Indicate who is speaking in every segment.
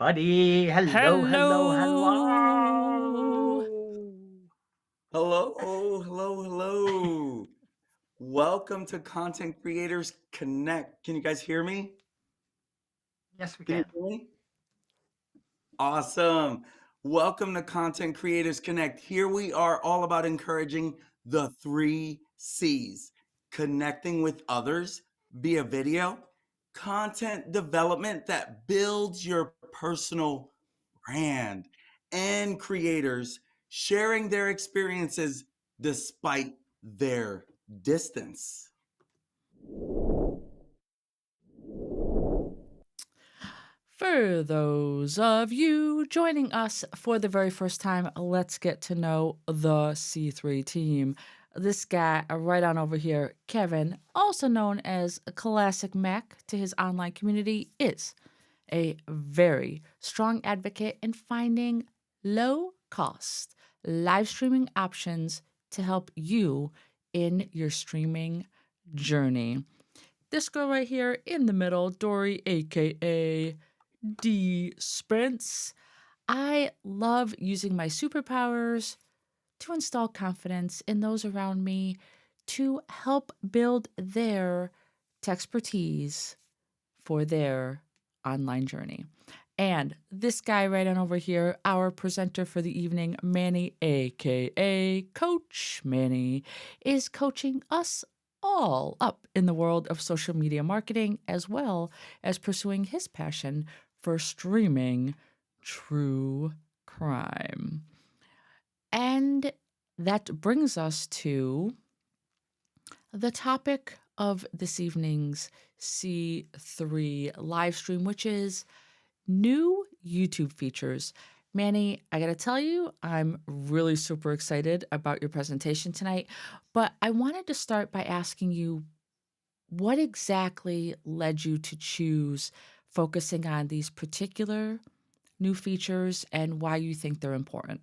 Speaker 1: everybody. Hello, hello,
Speaker 2: Hello.
Speaker 1: hello.
Speaker 3: Hello, hello, hello. Welcome to Content Creators Connect. Can you guys hear me?
Speaker 1: Yes, we
Speaker 3: Can you
Speaker 1: can.
Speaker 3: hear me? Awesome. Welcome to Content Creators Connect. Here we are all about encouraging the three C's: connecting with others via video, content development that builds your personal brand, and creators sharing their experiences despite their distance.
Speaker 2: For those of you joining us for the very first time, let's get to know the C3 team. This guy right on over here, Kevin, also known as ClasicMac to his online community, is a very strong advocate in finding low cost live streaming options to help you in your streaming journey. This girl right here in the middle, Dori, aka DSpence. I love using my superpowers to install confidence in those around me to help build their expertise for their online journey. And this guy right on over here, our presenter for the evening, Manny, aka Coach Manny, is coaching us all up in the world of social media marketing as well as pursuing his passion for streaming true crime. And that brings us to the topic of this evening's C3 live stream, which is new YouTube features. Manny, I gotta tell you, I'm really super excited about your presentation tonight, but I wanted to start by asking you what exactly led you to choose focusing on these particular new features and why you think they're important.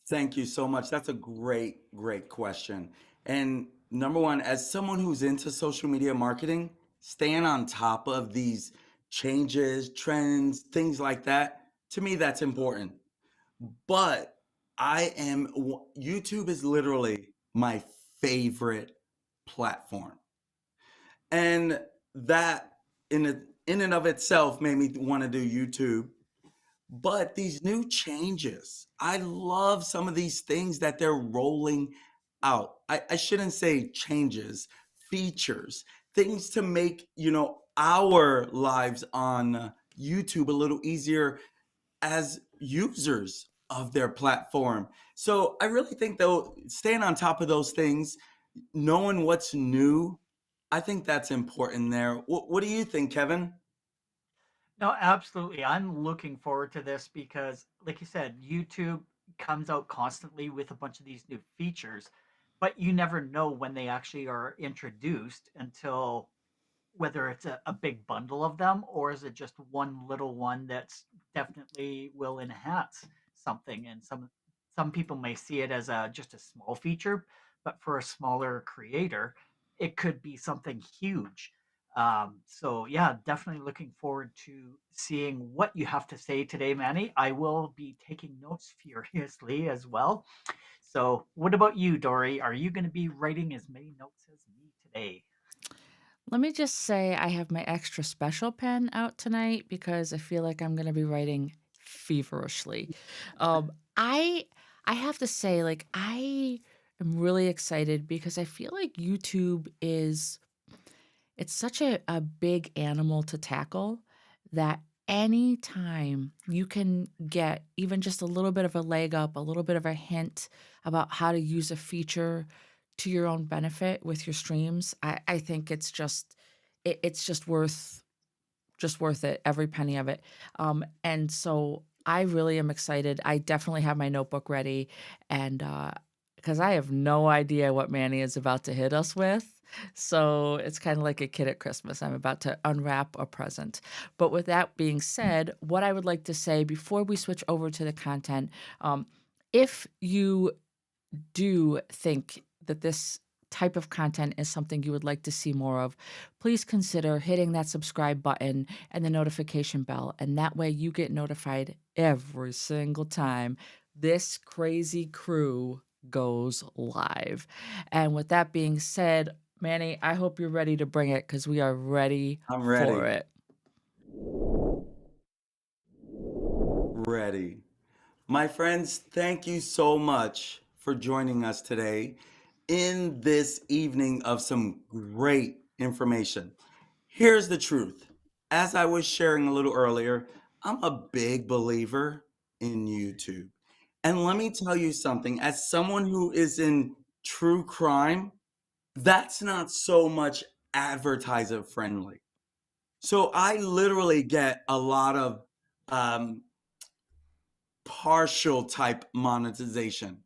Speaker 3: Thank you so much. That's a great question. And number one, as someone who's into social media marketing, staying on top of these changes, trends, things like that, to me, that's important. But YouTube is literally my favorite platform. And that in and of itself made me want to do YouTube. But these new changes, I love some of these things that they're rolling out. I shouldn't say changes, features, things to make, our lives on YouTube a little easier as users of their platform. So I really think though, staying on top of those things, knowing what's new, I think that's important there. What do you think, Kevin?
Speaker 1: No, absolutely. I'm looking forward to this because, like you said, YouTube comes out constantly with a bunch of these new features, but you never know when they actually are introduced until whether it's a big bundle of them or is it just one little one that's definitely will enhance something. And some people may see it as just a small feature, but for a smaller creator it could be something huge. So yeah, definitely looking forward to seeing what you have to say today, Manny. I will be taking notes furiously as well. So what about you, Dory? Are you going to be writing as many notes as me today?
Speaker 2: Let me just say I have my extra special pen out tonight because I feel like I'm gonna be writing feverishly. Um, I I have to say, like, I am really excited because I feel like YouTube is it's such a big animal to tackle that anytime you can get even just a little bit of a leg up, a little bit of a hint about how to use a feature to your own benefit with your streams, I think it's just worth it, every penny of it. And so I really am excited. I definitely have my notebook ready and because I have no idea what Manny is about to hit us with. So it's kind of like a kid at Christmas. I'm about to unwrap a present. But with that being said, what I would like to say before we switch over to the content, if you do think that this type of content is something you would like to see more of, please consider hitting that subscribe button and the notification bell. And that way you get notified every single time this crazy crew goes live. And with that being said, Manny, I hope you're ready to bring it because we are ready
Speaker 3: I'm
Speaker 2: for
Speaker 3: ready.
Speaker 2: it.
Speaker 3: Ready. My friends, thank you so much for joining us today in this evening of some great information. Here's the truth. As I was sharing a little earlier, I'm a big believer in YouTube. And let me tell you something, as someone who is in true crime, that's not so much advertiser friendly. So I literally get a lot of um, partial type monetization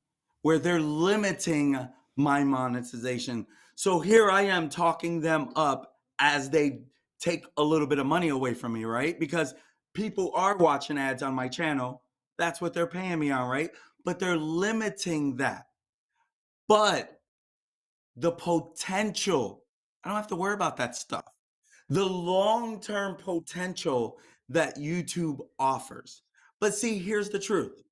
Speaker 3: where they're limiting my monetization. So here I am talking them up as they take a little bit of money away from me, right? Because people are watching ads on my channel. That's what they're paying me on, right? But they're limiting that. But the potential, I don't have to worry about that stuff. The long term potential that YouTube offers. But see, here's the truth.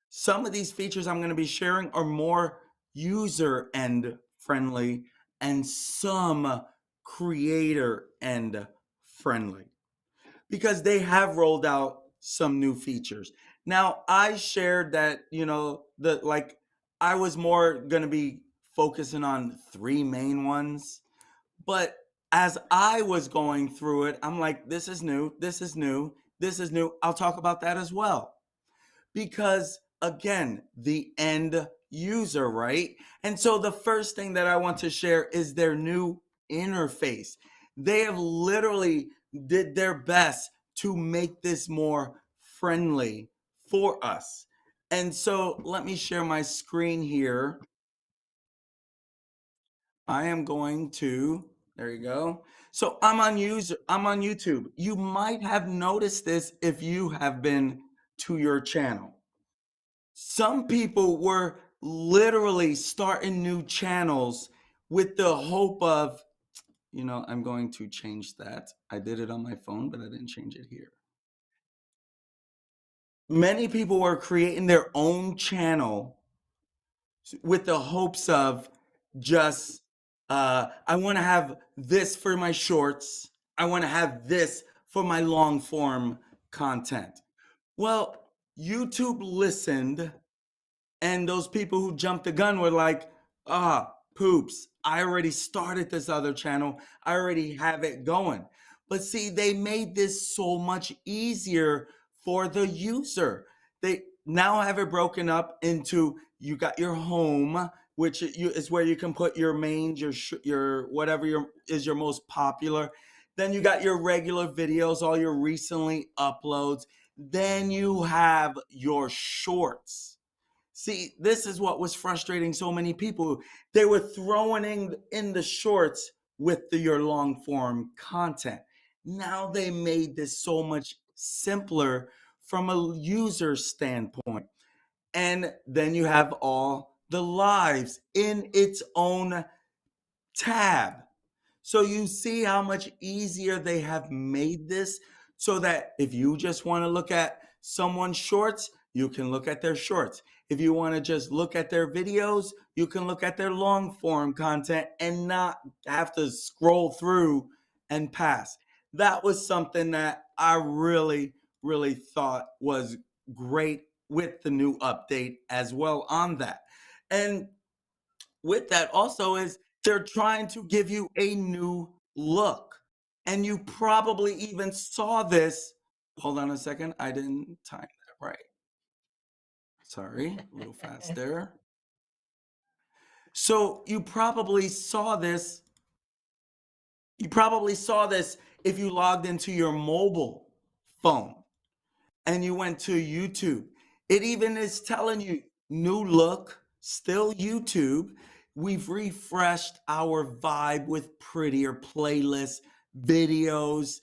Speaker 3: Some of these features I'm going to be sharing are more user end friendly and some creator end friendly because they have rolled out some new features. Now, I shared that, the like I was more going to be focusing on three main ones, but as I was going through it, I'm like, this is new, this is new, this is new. I'll talk about that as well because again, the end user, right? And so the first thing that I want to share is their new interface. They have literally did their best to make this more friendly for us. And so let me share my screen here. I am going to, there you go. So I'm on YouTube. You might have noticed this if you have been to your channel. Some people were literally starting new channels with the hope of, I'm going to change that. I did it on my phone, but I didn't change it here. Many people were creating their own channel with the hopes of just, I want to have this for my shorts. I want to have this for my long form content. Well, YouTube listened. And those people who jumped the gun were like, poops, I already started this other channel. I already have it going. But see, they made this so much easier for the user. They now have it broken up into you got your home, which is where you can put your mains, your whatever is your most popular. Then you got your regular videos, all your recently uploads. Then you have your shorts. See, this is what was frustrating so many people. They were throwing in the shorts with your long form content. Now they made this so much simpler from a user standpoint. And then you have all the lives in its own tab. So you see how much easier they have made this so that if you just want to look at someone's shorts, you can look at their shorts. If you want to just look at their videos, you can look at their long form content and not have to scroll through and pass. That was something that I really, really thought was great with the new update as well on that. And with that also is they're trying to give you a new look. And you probably even saw this. Hold on a second. I didn't time that right. Sorry, a little fast there. So you probably saw this. You probably saw this if you logged into your mobile phone and you went to YouTube. It even is telling you new look, still YouTube. We've refreshed our vibe with prettier playlists, videos,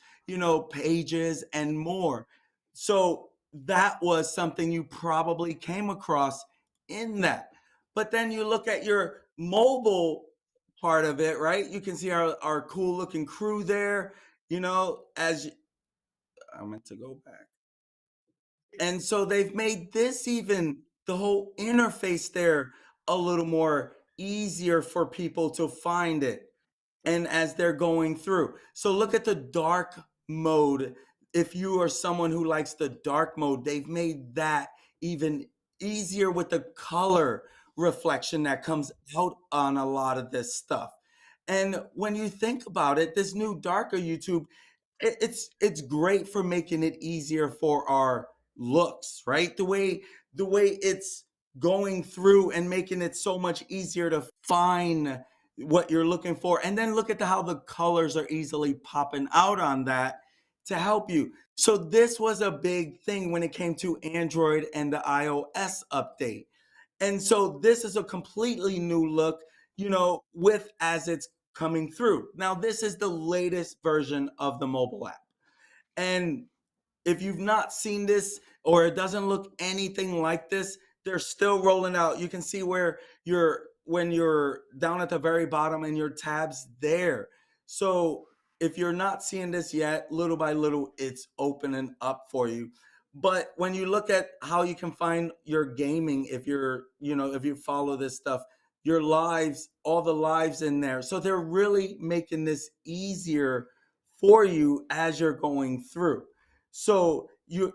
Speaker 3: pages, and more. So that was something you probably came across in that. But then you look at your mobile part of it, right? You can see our cool looking crew there, as I meant to go back. And so they've made this even the whole interface there a little more easier for people to find it and as they're going through. So look at the dark mode. If you are someone who likes the dark mode, they've made that even easier with the color reflection that comes out on a lot of this stuff. And when you think about it, this new darker YouTube, it's great for making it easier for our looks, right? The way it's going through and making it so much easier to find what you're looking for. And then look at how the colors are easily popping out on that to help you. So this was a big thing when it came to Android and the iOS update. And so this is a completely new look, with as it's coming through. Now, this is the latest version of the mobile app. And if you've not seen this or it doesn't look anything like this, they're still rolling out. You can see where when you're down at the very bottom and your tabs there. So if you're not seeing this yet, little by little, it's opening up for you. But when you look at how you can find your gaming, if you follow this stuff, your lives, all the lives in there. So they're really making this easier for you as you're going through. So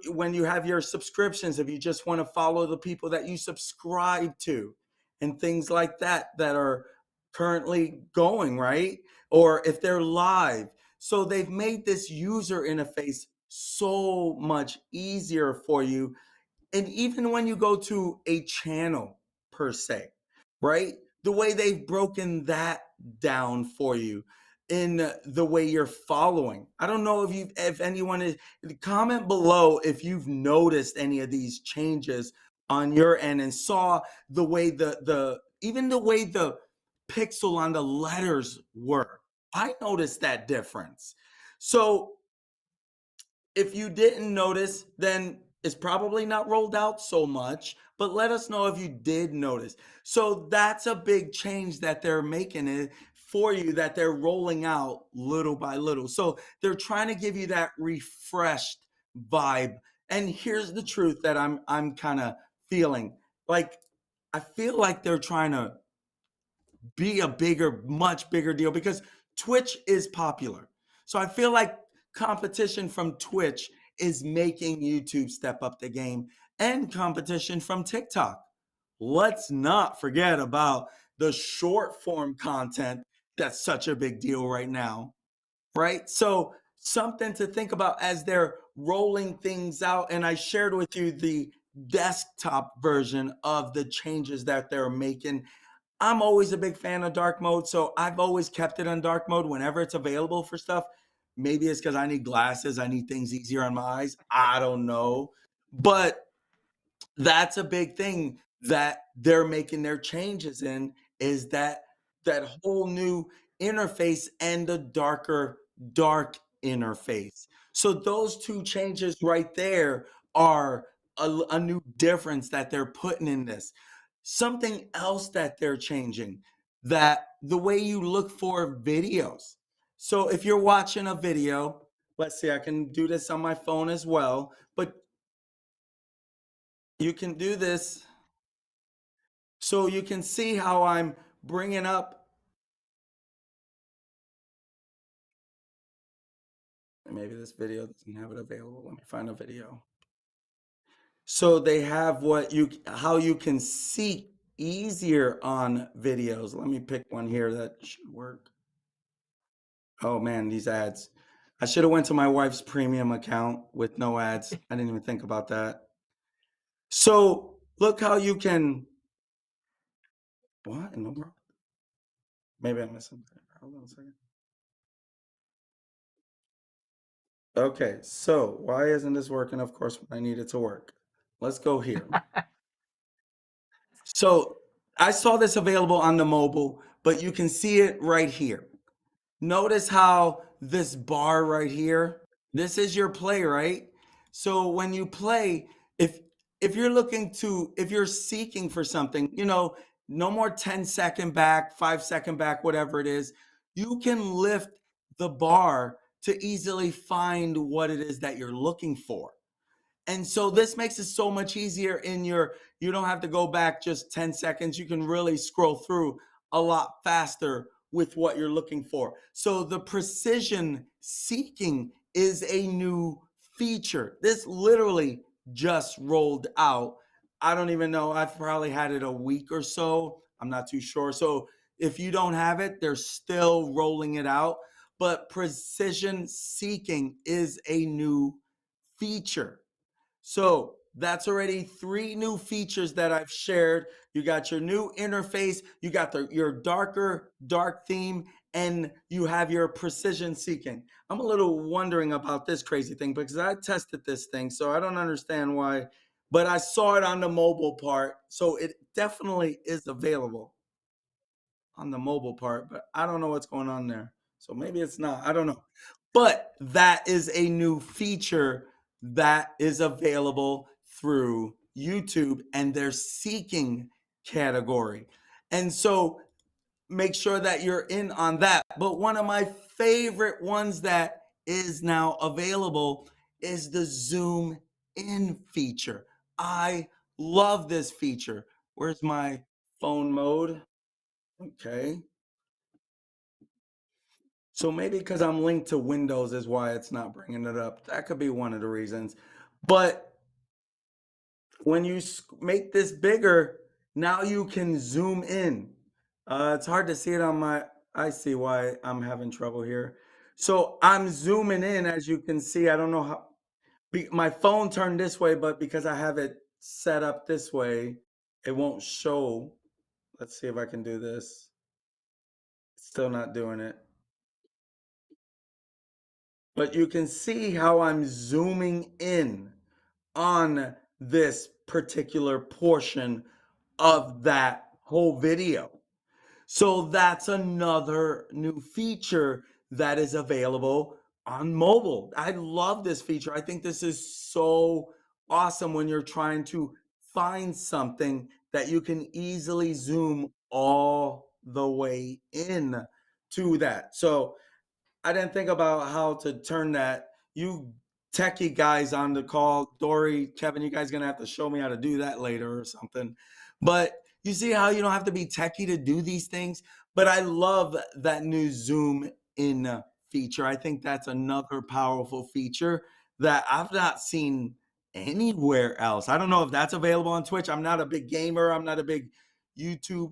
Speaker 3: when you have your subscriptions, if you just want to follow the people that you subscribe to and things like that are currently going, right? Or if they're live. So they've made this user interface so much easier for you. And even when you go to a channel per se, right? The way they've broken that down for you in the way you're following. I don't know if anyone is, comment below if you've noticed any of these changes on your end and saw the way even the way the pixel on the letters were. I noticed that difference. So if you didn't notice, then it's probably not rolled out so much, but let us know if you did notice. So that's a big change that they're making it for you, that they're rolling out little by little. So they're trying to give you that refreshed vibe. And here's the truth that I'm kind of feeling. Like I feel like they're trying to be a much bigger deal because Twitch is popular. So I feel like competition from Twitch is making YouTube step up the game and competition from TikTok. Let's not forget about the short form content that's such a big deal right now, right? So something to think about as they're rolling things out. And I shared with you the desktop version of the changes that they're making. I'm always a big fan of dark mode, so I've always kept it on dark mode whenever it's available for stuff. Maybe it's because I need glasses, I need things easier on my eyes. I don't know. But that's a big thing that they're making their changes in is that whole new interface and the dark interface. So those two changes right there are a new difference that they're putting in this. Something else that they're changing, that the way you look for videos. So if you're watching a video, let's see, I can do this on my phone as well, but you can do this so you can see how I'm bringing up. Maybe this video doesn't have it available. Let me find a video. So they have how you can seek easier on videos. Let me pick one here that should work. Oh man, these ads. I should have went to my wife's premium account with no ads. I didn't even think about that. So look how you can, what in the world? Maybe I'm missing. Hold on a second. Okay, so why isn't this working? Of course, when I need it to work. Let's go here. So I saw this available on the mobile, but you can see it right here. Notice how this bar right here, this is your play, right? So when you play, if you're seeking for something, no more 10-second back, 5-second back, whatever it is. You can lift the bar to easily find what it is that you're looking for. And so this makes it so much easier in your, you don't have to go back just 10 seconds. You can really scroll through a lot faster with what you're looking for. So the precision seeking is a new feature. This literally just rolled out. I don't even know. I've probably had it a week or so. I'm not too sure. So if you don't have it, they're still rolling it out. But precision seeking is a new feature. So that's already 3 new features that I've shared. You got your new interface, you got your dark theme, and you have your precision seeking. I'm a little wondering about this crazy thing because I tested this thing, so I don't understand why, but I saw it on the mobile part, so it definitely is available on the mobile part, but I don't know what's going on there. So maybe it's not. I don't know. But that is a new feature that is available through YouTube and their seeking category. And so make sure that you're in on that. But one of my favorite ones that is now available is the zoom in feature. I love this feature. Where's my phone mode? Okay. So maybe because I'm linked to Windows is why it's not bringing it up. That could be one of the reasons. But when you make this bigger, now you can zoom in. It's hard to see it on my, I see why I'm having trouble here. So I'm zooming in, as you can see. I don't know how, my phone turned this way, but because I have it set up this way, it won't show. Let's see if I can do this. Still not doing it. But you can see how I'm zooming in on this particular portion of that whole video. So that's another new feature that is available on mobile. I love this feature. I think this is so awesome when you're trying to find something that you can easily zoom all the way in to that. So I didn't think about how to turn that. You techie guys on the call, Dori, Kevin, you guys gonna have to show me how to do that later or something. But you see how you don't have to be techie to do these things. But I love that new zoom in feature. I think that's another powerful feature that I've not seen anywhere else. I don't know if that's available on Twitch. I'm not a big gamer. I'm not a big YouTube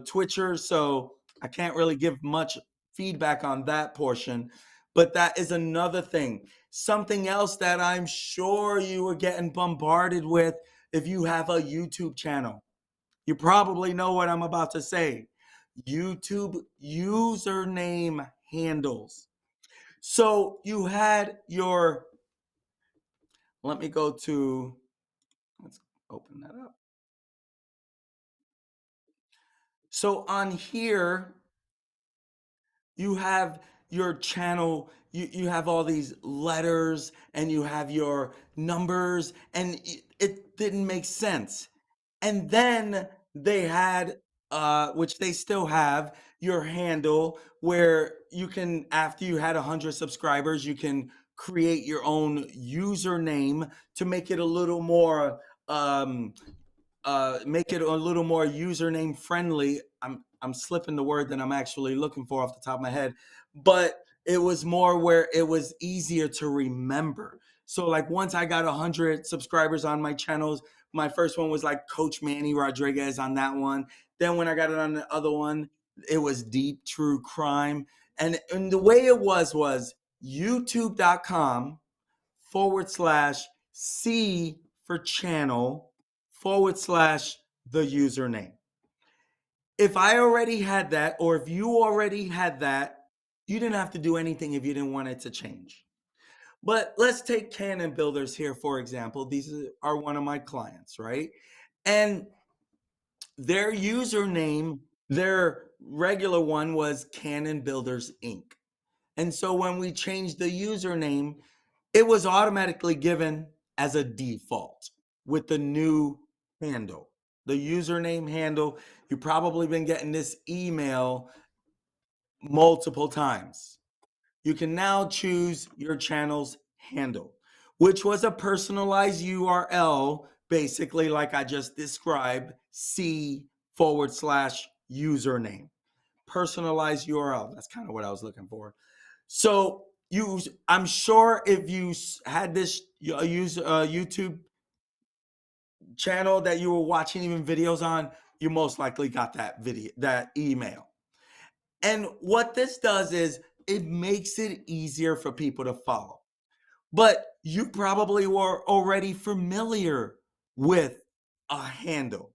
Speaker 3: Twitcher, so I can't really give much feedback on that portion. But that is another thing. Something else that I'm sure you are getting bombarded with if you have a YouTube channel. You probably know what I'm about to say. YouTube username handles. So you had your, let me go to, let's open that up. So on here, you have your channel, you have all these letters and you have your numbers, and it didn't make sense. And then they had, which they still have, your handle where you can, after you had 100 subscribers, you can create your own username to make it a little more username friendly. I'm slipping the word that I'm actually looking for off the top of my head, but it was more where it was easier to remember. So like once I got 100 subscribers on my channels, my first one was like Coach Manny Rodriguez on that one. Then when I got it on the other one, it was Deep True Crime. And the way it was youtube.com/C for channel /the username. If I already had that, or if you already had that, you didn't have to do anything if you didn't want it to change. But let's take Canon Builders here, for example. These are one of my clients, right? And their username, their regular one was Canon Builders Inc. And so when we changed the username, it was automatically given as a default with the new handle. the username handle. You've probably been getting this email multiple times. You can now choose your channel's handle, which was a personalized URL, basically, like I just described, C/username. Personalized URL. That's kind of what I was looking for. So I'm sure if you had this use YouTube channel that you were watching even videos on, you most likely got that email. And what this does is it makes it easier for people to follow. But you probably were already familiar with a handle.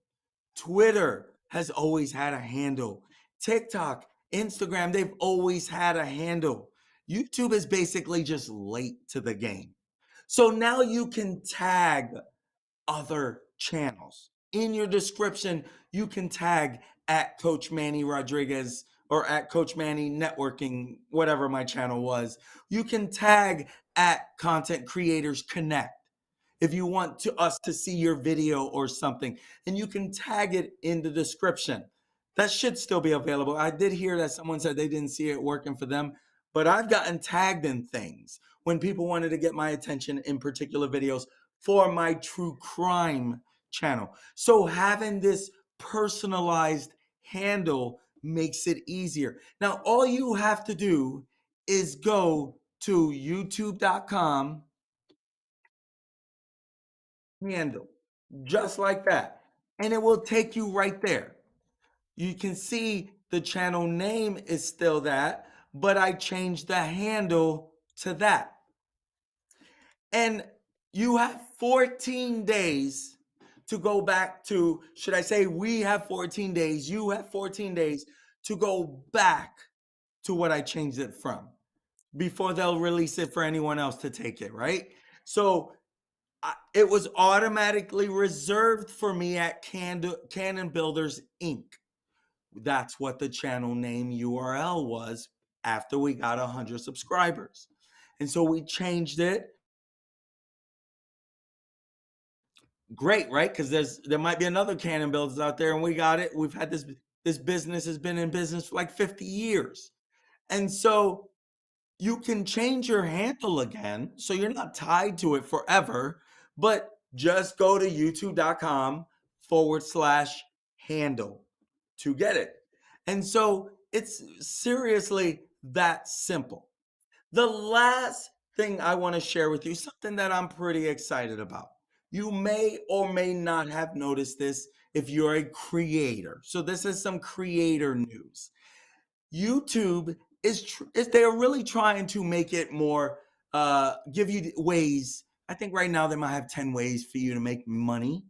Speaker 3: Twitter has always had a handle. TikTok, Instagram, they've always had a handle. YouTube is basically just late to the game. So now you can tag other channels. In your description, you can tag at Coach Manny Rodriguez or at Coach Manny Networking, whatever my channel was. You can tag at Content Creators Connect if you want us to see your video or something, and you can tag it in the description. That should still be available. I did hear that someone said they didn't see it working for them, but I've gotten tagged in things when people wanted to get my attention in particular videos for my true crime channel. So having this personalized handle makes it easier. Now, all you have to do is go to youtube.com handle, just like that. And it will take you right there. You can see the channel name is still that, but I changed the handle to that. And you have 14 days to go back to, should I say, we have 14 days, you have 14 days to go back to what I changed it from before they'll release it for anyone else to take it, right? So it was automatically reserved for me at Canon Builders Inc. That's what the channel name URL was after we got 100 subscribers. And so we changed it. Great, right? Because there might be another Canon Builders out there, and we got it. We've had this business has been in business for like 50 years. And so you can change your handle again, so you're not tied to it forever, but just go to youtube.com/handle to get it. And so it's seriously that simple. The last thing I want to share with you, something that I'm pretty excited about. You may or may not have noticed this if you're a creator. So this is some creator news. YouTube is they're really trying to make it more, give you ways. I think right now they might have 10 ways for you to make money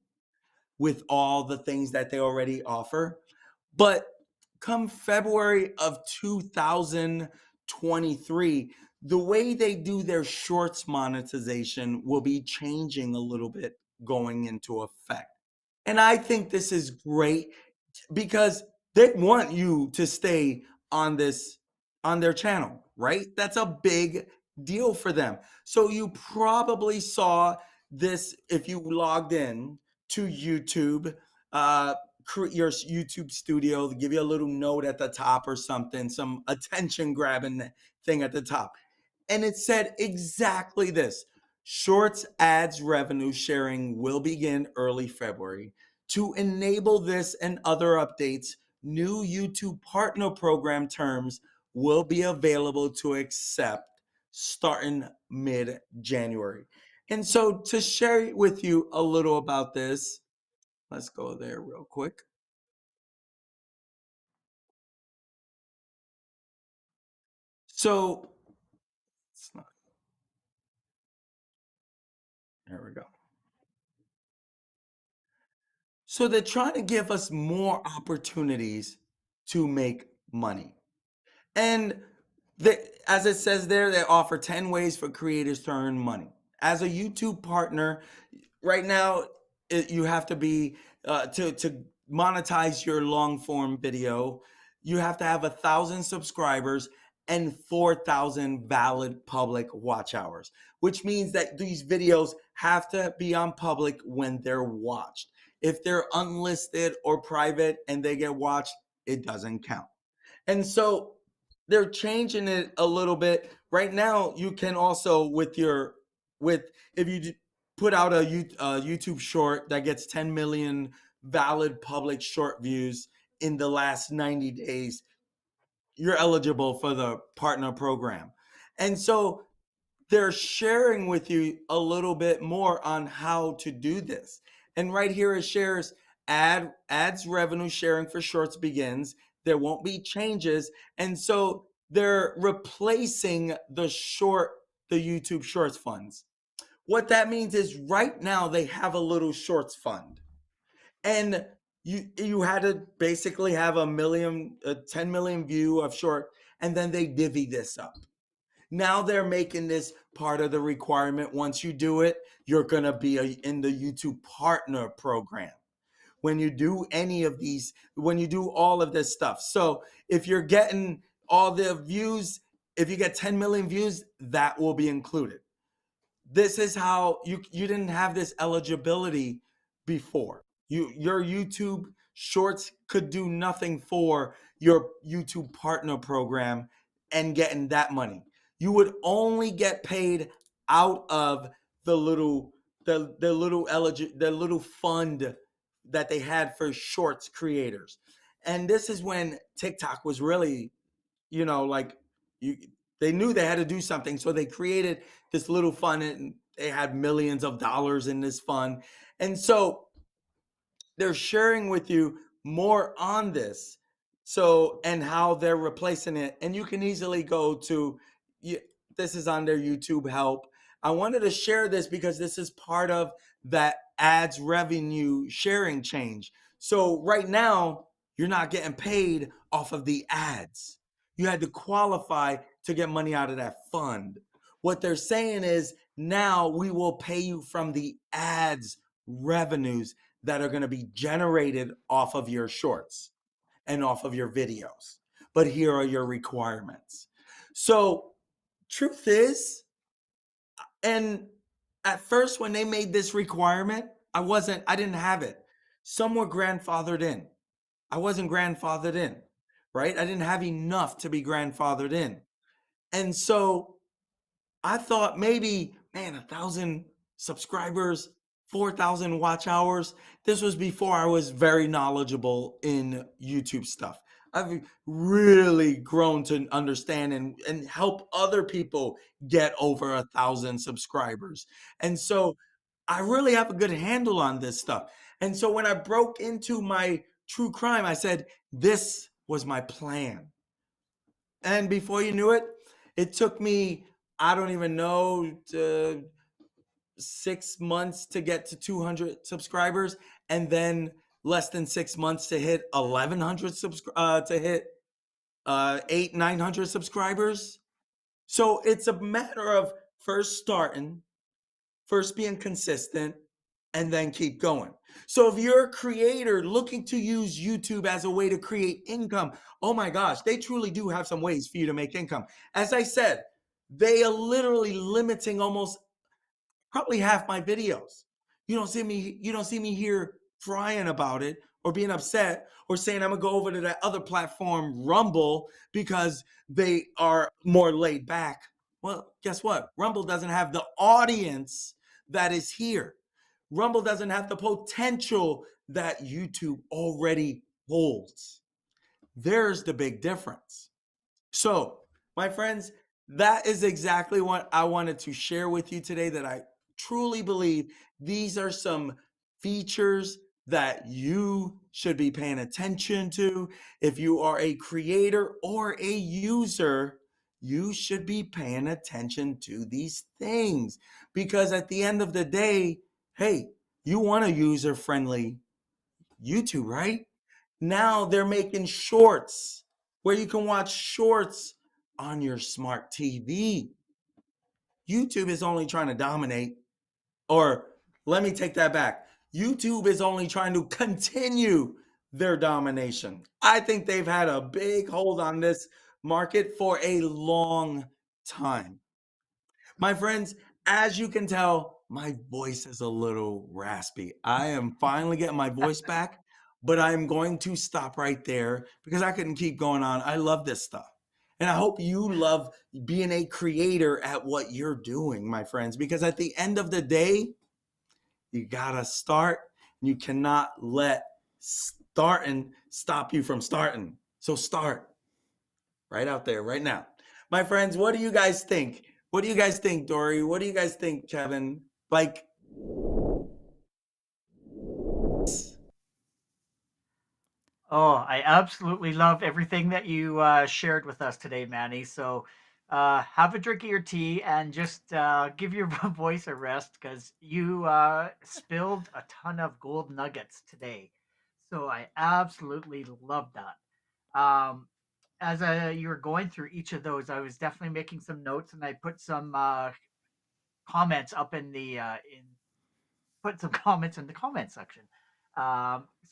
Speaker 3: with all the things that they already offer. But come February of 2023, the way they do their shorts monetization will be changing a little bit going into effect. And I think this is great because they want you to stay on their channel, right? That's a big deal for them. So you probably saw this if you logged in to YouTube, your YouTube studio, to give you a little note at the top or something, some attention grabbing thing at the top. And it said exactly this: Shorts ads revenue sharing will begin early February. To enable this and other updates, new YouTube Partner Program terms will be available to accept starting mid-January. And so to share with you a little about this, let's go there real quick. So, there we go. So they're trying to give us more opportunities to make money. And as it says there, they offer 10 ways for creators to earn money. As a YouTube partner, right now, you have to be, to monetize your long form video, you have to have 1,000 subscribers and 4,000 valid public watch hours, which means that these videos have to be on public when they're watched. If they're unlisted or private and they get watched, it doesn't count. And so they're changing it a little bit. Right now, you can also with if you put out a YouTube short that gets 10 million valid public short views in the last 90 days, you're eligible for the partner program. And so they're sharing with you a little bit more on how to do this. And right here it shares ads revenue sharing for shorts begins. There won't be changes. And so they're replacing the YouTube shorts funds. What that means is right now they have a little shorts fund. And you had to basically have a 10 million view of short, and then they divvy this up. Now they're making this part of the requirement. Once you do it, you're going to be in the YouTube partner program. When you do any of these, when you do all of this stuff. So if you're getting all the views, if you get 10 million views, that will be included. This is how you didn't have this eligibility before. Your YouTube shorts could do nothing for your YouTube partner program and getting that money. You would only get paid out of the little the little fund that they had for shorts creators. And this is when TikTok was really, like you they knew they had to do something, so they created this little fund, and they had millions of dollars in this fund. And so they're sharing with you more on this, so, and how they're replacing it. And you can easily go to, this is on their YouTube help. I wanted to share this because this is part of that ads revenue sharing change. So right now you're not getting paid off of the ads. You had to qualify to get money out of that fund. What they're saying is now we will pay you from the ads revenues that are going to be generated off of your shorts and off of your videos. But here are your requirements. So, truth is, and at first when they made this requirement, I didn't have it. Some were grandfathered in. I wasn't grandfathered in, right? I didn't have enough to be grandfathered in. And so I thought maybe, man, 1,000 subscribers, 4,000 watch hours. This was before I was very knowledgeable in YouTube stuff. I've really grown to understand and help other people get over 1,000 subscribers. And so I really have a good handle on this stuff. And so when I broke into my true crime, I said, this was my plan. And before you knew it, it took me, I don't even know, 6 months to get to 200 subscribers, and then less than 6 months to hit 1,100 to hit 900 subscribers. So it's a matter of first starting, first being consistent, and then keep going. So if you're a creator looking to use YouTube as a way to create income, oh my gosh, they truly do have some ways for you to make income. As I said, they are literally limiting almost probably half my videos. You don't see me here crying about it or being upset or saying I'm gonna go over to that other platform, Rumble, because they are more laid back. Well, guess what? Rumble doesn't have the audience that is here. Rumble doesn't have the potential that YouTube already holds. There's the big difference. So, my friends, that is exactly what I wanted to share with you today, that I truly believe these are some features that you should be paying attention to. If you are a creator or a user, you should be paying attention to these things, because at the end of the day, hey, you want a user-friendly YouTube, right? Now they're making shorts where you can watch shorts on your smart TV. YouTube is only trying to dominate, or let me take that back. YouTube is only trying to continue their domination. I think they've had a big hold on this market for a long time. My friends, as you can tell, my voice is a little raspy. I am finally getting my voice back, but I'm going to stop right there because I couldn't keep going on. I love this stuff. And I hope you love being a creator at what you're doing, my friends, because at the end of the day, you gotta start. You cannot let starting stop you from starting. So start right out there, right now. My friends, what do you guys think? What do you guys think, Dori? What do you guys think, Kevin? Like,
Speaker 1: Oh, I absolutely love everything that you shared with us today, Manny. So have a drink of your tea and just give your voice a rest because you spilled a ton of gold nuggets today. So I absolutely love that. As you were going through each of those, I was definitely making some notes and I put some comments up in the in put some comments in the comment section.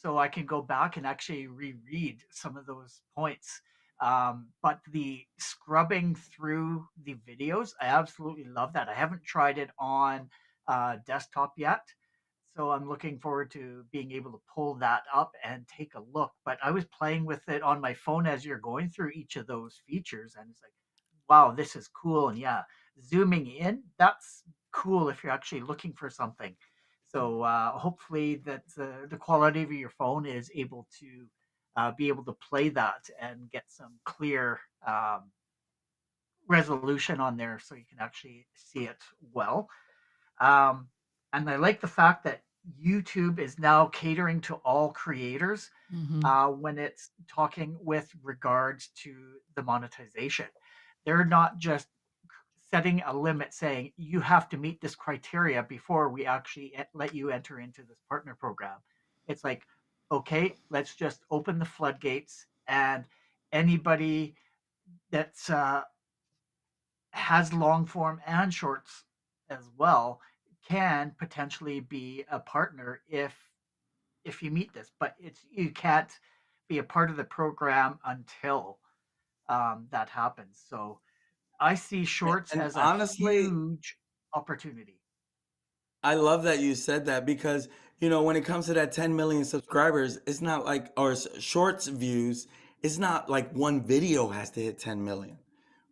Speaker 1: So I can go back and actually reread some of those points. But the scrubbing through the videos, I absolutely love that. I haven't tried it on desktop yet. So I'm looking forward to being able to pull that up and take a look. But I was playing with it on my phone as you're going through each of those features, and it's like, wow, this is cool. And yeah, zooming in, that's cool if you're actually looking for something. So hopefully that the quality of your phone is able to be able to play that and get some clear resolution on there so you can actually see it well. Um, and I like the fact that YouTube is now catering to all creators
Speaker 2: Hmm.
Speaker 1: when it's talking with regards to the monetization. They're not just setting a limit saying you have to meet this criteria before we actually let you enter into this partner program. It's like, okay, let's just open the floodgates and anybody that's has long form and shorts as well can potentially be a partner if you meet this, but it's you can't be a part of the program until that happens. So I see shorts
Speaker 3: and
Speaker 1: as a
Speaker 3: honestly,
Speaker 1: huge opportunity.
Speaker 3: I love that you said that because, when it comes to that 10 million subscribers, it's not like, or shorts views, it's not like one video has to hit 10 million,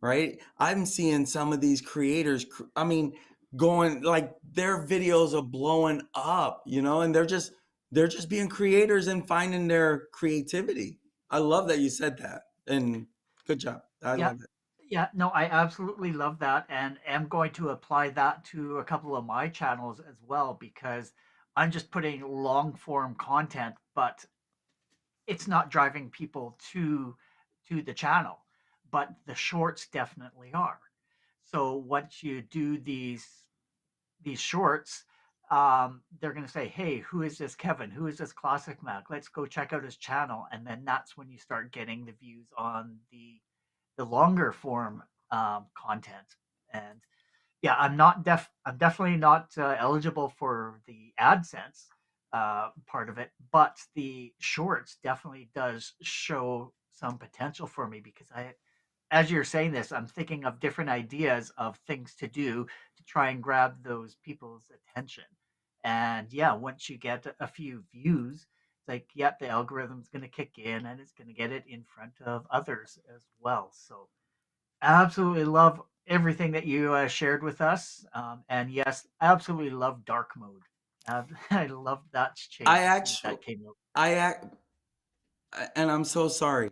Speaker 3: right? I'm seeing some of these creators, I mean, going like their videos are blowing up, and they're just being creators and finding their creativity. I love that you said that. And good job. I
Speaker 1: Yeah,
Speaker 3: love it.
Speaker 1: yeah, no, I absolutely love that and am going to apply that to a couple of my channels as well because I'm just putting long form content, but it's not driving people to the channel, but the shorts definitely are. So once you do these shorts, they're going to say, "Hey, who is this Kevin? Who is this ClasicMac? Let's go check out his channel." And then that's when you start getting the views on the longer form content. And yeah, I'm definitely not eligible for the AdSense part of it, but the shorts definitely does show some potential for me because as you're saying this, I'm thinking of different ideas of things to do to try and grab those people's attention. And yeah, once you get a few views, it's like, yep, the algorithm's going to kick in and it's going to get it in front of others as well. So absolutely love everything that you shared with us. And yes, absolutely love dark mode. I love that
Speaker 3: I
Speaker 1: change
Speaker 3: actually,
Speaker 1: that came out.
Speaker 3: I act, and I'm so sorry.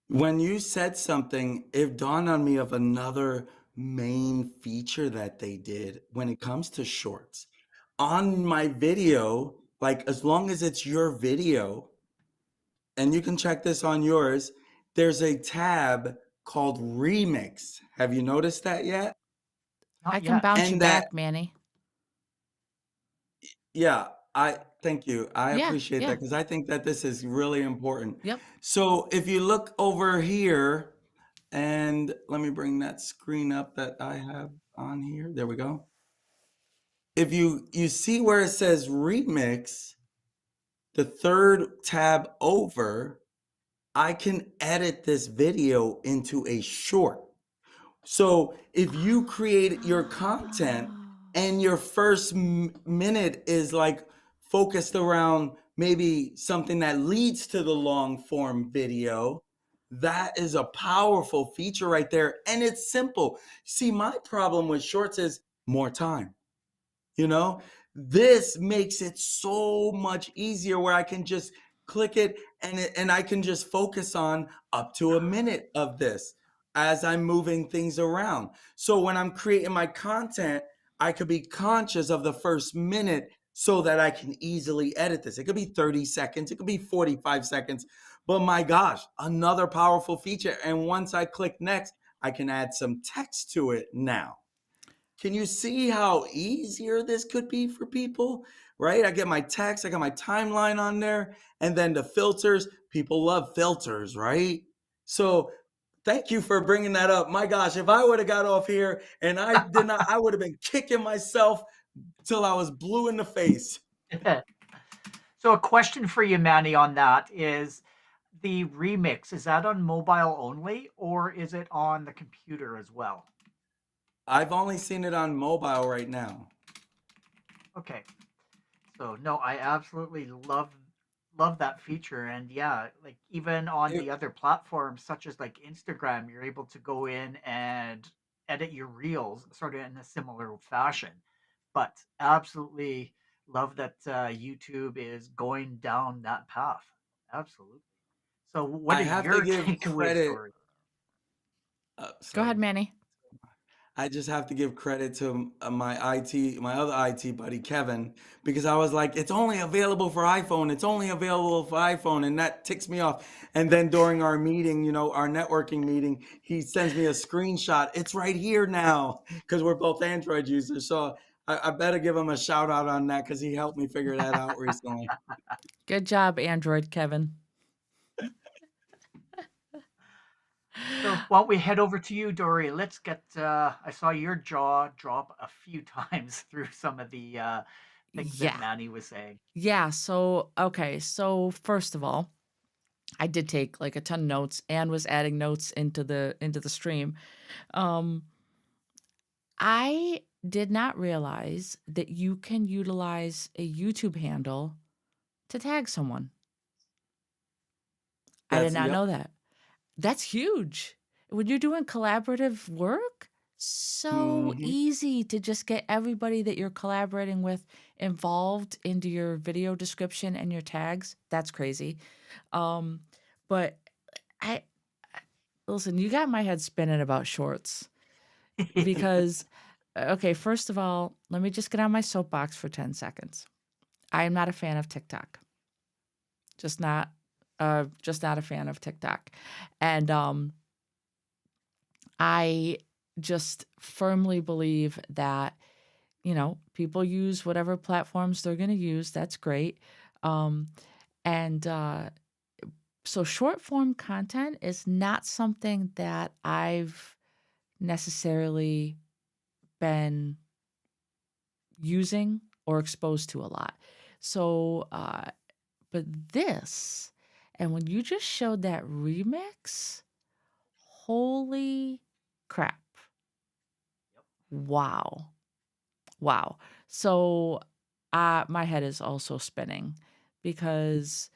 Speaker 3: When you said something, it dawned on me of another main feature that they did when it comes to shorts. On my video, like as long as it's your video, and you can check this on yours, there's a tab called Remix. Have you noticed that yet?
Speaker 2: I
Speaker 1: Not
Speaker 2: can
Speaker 1: yet.
Speaker 2: bounce you
Speaker 3: And that,
Speaker 2: back, Manny.
Speaker 3: yeah, I thank you. I
Speaker 2: Yeah,
Speaker 3: appreciate
Speaker 2: yeah.
Speaker 3: that because I think that this is really important.
Speaker 2: Yep.
Speaker 3: So if you look over here, and let me bring that screen up that I have on here. There we go. If you see where it says remix, the third tab over, I can edit this video into a short. So if you create your content,
Speaker 2: Oh.
Speaker 3: and your first minute is like focused around maybe something that leads to the long form video, that is a powerful feature right there. And it's simple. See, my problem with shorts is more time. You know, this makes it so much easier where I can just click it and I can just focus on up to a minute of this as I'm moving things around. So when I'm creating my content, I could be conscious of the first minute so that I can easily edit this. It could be 30 seconds, it could be 45 seconds, but my gosh, another powerful feature. And once I click next, I can add some text to it now. Can you see how easier this could be for people? Right? I get my text, I got my timeline on there, and then the filters. People love filters, right? So thank you for bringing that up. My gosh, if I would have got off here and I did not, I would have been kicking myself till I was blue in the face.
Speaker 1: So a question for you, Manny, on that is the remix, is that on mobile only or is it on the computer as well?
Speaker 3: I've only seen it on mobile right now.
Speaker 1: Okay. So no, I absolutely love that feature. And yeah, like even on
Speaker 3: It,
Speaker 1: the other platforms such as like Instagram, you're able to go in and edit your reels sort of in a similar fashion. But absolutely love that YouTube is going down that path. Absolutely. So what
Speaker 3: I
Speaker 1: are
Speaker 3: have to
Speaker 1: your
Speaker 3: give
Speaker 1: takeaways,
Speaker 3: credit.
Speaker 1: Dory?
Speaker 2: Go ahead,
Speaker 3: Sorry.
Speaker 2: Manny.
Speaker 3: I just have to give credit to my other IT buddy, Kevin, because I was like, it's only available for iPhone. It's only available for iPhone. And that ticks me off. And then during our meeting, our networking meeting, he sends me a screenshot. It's right here now because we're both Android users. So I better give him a shout out on that because he helped me figure that out recently.
Speaker 2: Good job, Android Kevin.
Speaker 1: So why don't we head over to you, Dory? Let's get. I saw your jaw drop a few times through some of the things that
Speaker 2: Yeah.
Speaker 1: Manny was saying.
Speaker 2: Yeah. So, okay. So, first of all, I did take like a ton of notes and was adding notes into the stream. Um, I did not realize that you can utilize a YouTube handle to tag someone. I did not know
Speaker 3: Yep.
Speaker 2: that. That's huge. When you're doing collaborative work, so
Speaker 3: Hmm.
Speaker 2: easy to just get everybody that you're collaborating with involved into your video description and your tags. That's crazy. Um, but I listen, you got my head spinning about shorts because okay, first of all, let me just get on my soapbox for 10 seconds. I am not a fan of TikTok. Just not just not a fan of TikTok. And I just firmly believe that, people use whatever platforms they're going to use. That's great. Um, and so short form content is not something that I've necessarily been using or exposed to a lot. So, but this, and when you just showed that remix, holy crap. Wow. Wow. So, my head is also spinning because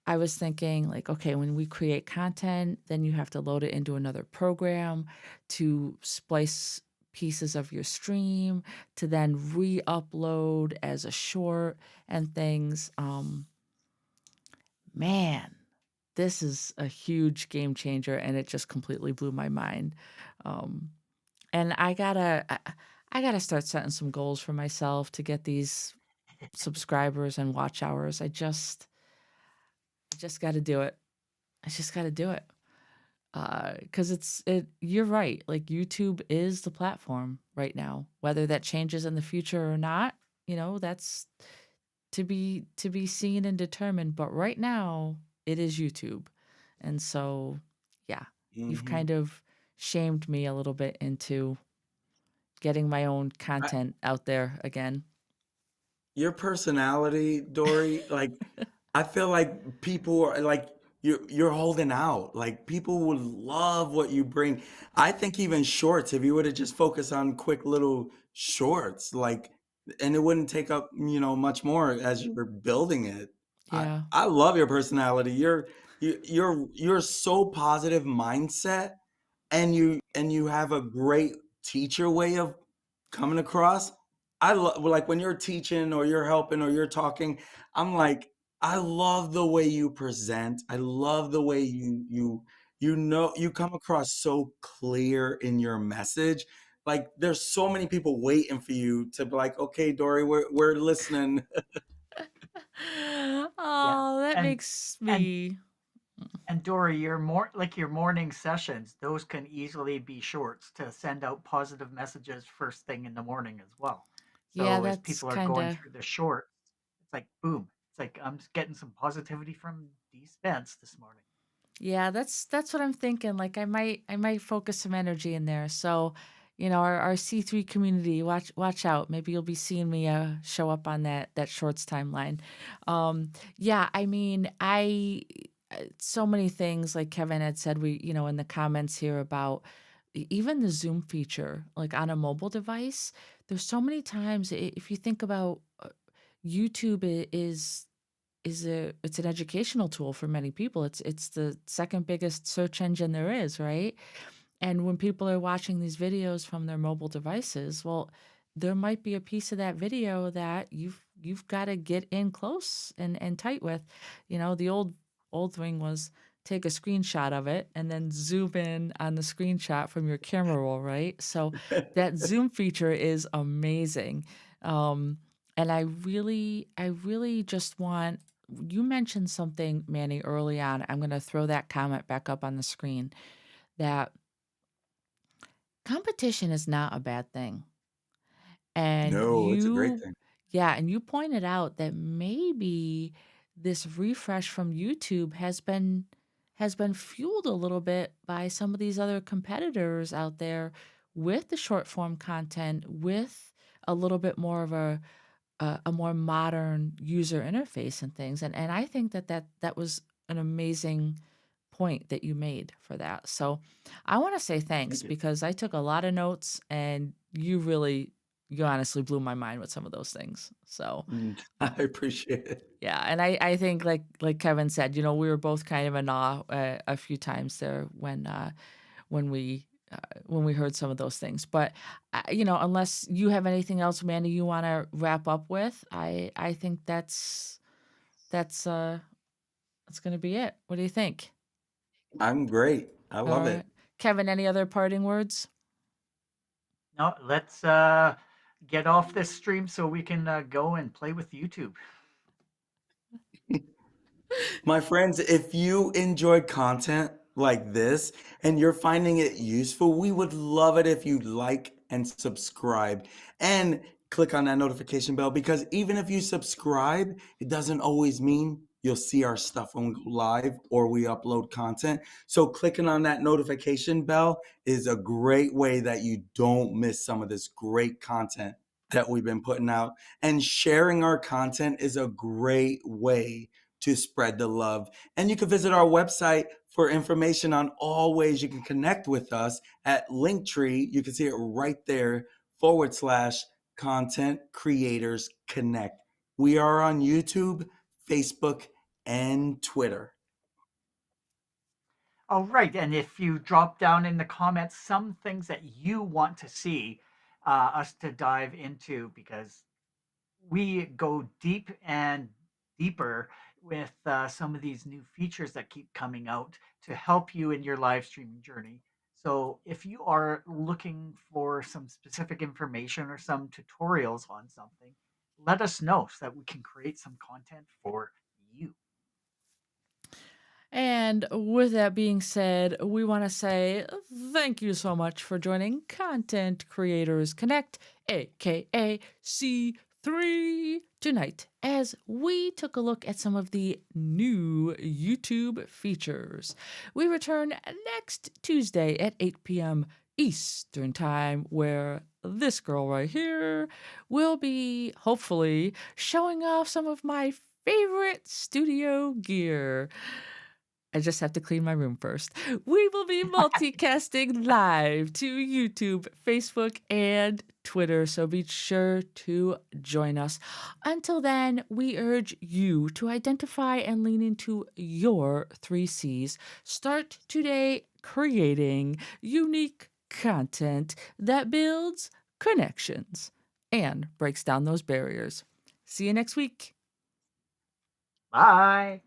Speaker 2: I was thinking, like, okay, when we create content, then you have to load it into another program to splice pieces of your stream to then re-upload as a short and things. Man, this is a huge game changer, and it just completely blew my mind. Um, and I gotta start setting some goals for myself to get these subscribers and watch hours. I just got to do it. I just got to do it. Because you're right. Like YouTube is the platform right now. Whether that changes in the future or not, that's to be seen and determined. But right now, it is YouTube, and so yeah, you've
Speaker 3: Hmm.
Speaker 2: kind of shamed me a little bit into getting my own content out there again.
Speaker 3: Your personality, Dory, like I feel like people are like you're holding out. Like people would love what you bring. I think even shorts, if you would have just focused on quick little shorts, like, and it wouldn't take up, much more as you were building it. I
Speaker 2: Yeah.
Speaker 3: I love your personality. You're so positive mindset, and you have a great teacher way of coming across. I love, like, when you're teaching or you're helping or you're talking, I'm like, I love the way you present. I love the way you come across so clear in your message. Like, there's so many people waiting for you to be like, okay, Dory, we're listening.
Speaker 1: Yeah.
Speaker 2: Oh, that
Speaker 1: And
Speaker 2: makes
Speaker 1: and
Speaker 2: me.
Speaker 1: and Dory, your morning sessions, those can easily be shorts to send out positive messages first thing in the morning as well.
Speaker 2: Yeah,
Speaker 1: So as
Speaker 2: that's
Speaker 1: people are
Speaker 2: kind
Speaker 1: going
Speaker 2: of.
Speaker 1: through the shorts, it's like boom. It's like I'm just getting some positivity from DSpence this morning.
Speaker 2: Yeah, that's what I'm thinking. Like I might focus some energy in there. So, our C3 community, watch out. Maybe you'll be seeing me show up on that shorts timeline. Yeah, I mean, so many things like Kevin had said, we, in the comments here about even the Zoom feature, like on a mobile device, there's so many times if you think about YouTube it's an educational tool for many people. It's the second biggest search engine there is, right? And when people are watching these videos from their mobile devices, well, there might be a piece of that video that you've got to get in close and tight with. The old thing was take a screenshot of it and then zoom in on the screenshot from your camera roll, right? So that zoom feature is amazing. Um, and I really just want you mentioned something, Manny, early on. I'm going to throw that comment back up on the screen that competition is not a bad thing. And
Speaker 3: No, it's a great thing.
Speaker 2: yeah, and you pointed out that maybe this refresh from YouTube has been fueled a little bit by some of these other competitors out there with the short form content, with a little bit more of a more modern user interface and things. And I think that was an amazing point that you made for that. So I want to say thanks
Speaker 3: Thank you.
Speaker 2: because I took a lot of notes and you honestly blew my mind with some of those things. So
Speaker 3: I appreciate it.
Speaker 2: yeah, and I think like Kevin said, we were both kind of in awe a few times there when we when we heard some of those things. But unless you have anything else, Mandy, you want to wrap up with, I think that's that's going to be it. What do you think?
Speaker 3: I'm great. I
Speaker 2: All
Speaker 3: love
Speaker 2: right,
Speaker 3: it.
Speaker 2: Kevin. Any other parting words?
Speaker 1: No, let's get off this stream so we can go and play with YouTube.
Speaker 3: My friends, if you enjoy content like this and you're finding it useful, we would love it if you like and subscribe and click on that notification bell, because even if you subscribe, it doesn't always mean you'll see our stuff when we go live or we upload content. So clicking on that notification bell is a great way that you don't miss some of this great content that we've been putting out. And sharing our content is a great way to spread the love. And you can visit our website for information on all ways you can connect with us at Linktree. You can see it right there / content creators connect. We are on YouTube, Facebook, and Twitter.
Speaker 1: All right, and if you drop down in the comments some things that you want to see us to dive into, because we go deep and deeper with some of these new features that keep coming out to help you in your live streaming journey. So if you are looking for some specific information or some tutorials on something, let us know so that we can create some content for you.
Speaker 2: And with that being said, we want to say thank you so much for joining Content Creators Connect, aka C3, tonight as we took a look at some of the new YouTube features. We return next Tuesday at 8 p.m. Eastern Time, where this girl right here will be hopefully showing off some of my favorite studio gear. I just have to clean my room first. We will be multicasting live to YouTube, Facebook, and Twitter, so be sure to join us. Until then, we urge you to identify and lean into your 3Cs. Start today creating unique content that builds connections and breaks down those barriers. See you next week.
Speaker 1: Bye.